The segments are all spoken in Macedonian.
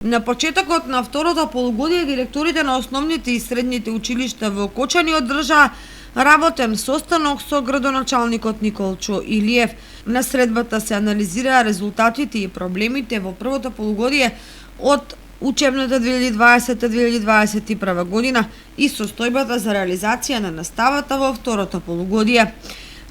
На почетокот на второто полугодие директорите на основните и средните училишта во Кочани одржаа работен состанок со градоначалникот Николчо Илиев. На средбата се анализираа резултатите и проблемите во првото полугодие од учебната 2020-2021 година и состојбата за реализација на наставата во второто полугодие.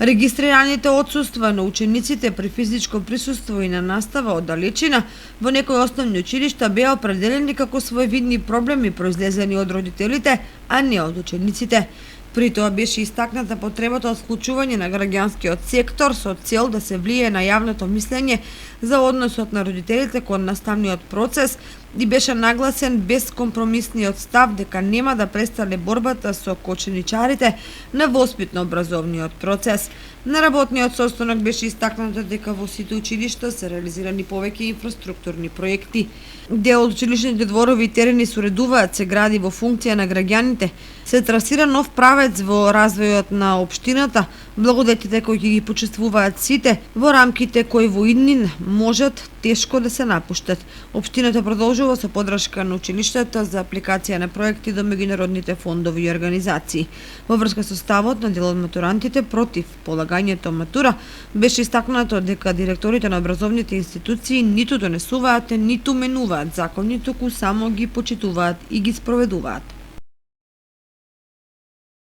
Регистрираните отсуства на учениците при физичко присуство и на настава од далечина во некои основни училишта беа определени како своевидни проблеми произлезени од родителите, а не од учениците. При тоа беше истакната потребата од вклучување на граѓанскиот сектор со цел да се влие на јавното мислење за односот на родителите кон наставниот процес и беше нагласен безкомпромисниот став дека нема да престане борбата со коченичарите на воспитно-образовниот процес. На работниот состанок беше истакнато дека во сите училишта се реализирани повеќе инфраструктурни проекти. Дел од училишните дворови и терени се уредуваат, се гради во функција на граѓаните, се трасира нов правец во развојот на општината, благодетите кои ги почествуваат сите, во рамките кои во иднин можат тешко да се напуштат. Општината продолжува со поддршка на училиштата за апликација на проекти до меѓународните фондови и организации. Во врска со ставот на дел од матурантите против полагањето матура, беше истакнато дека директорите на образовните институции ниту донесуваат, ниту менуваат закони, туку само ги почитуваат и ги спроведуваат.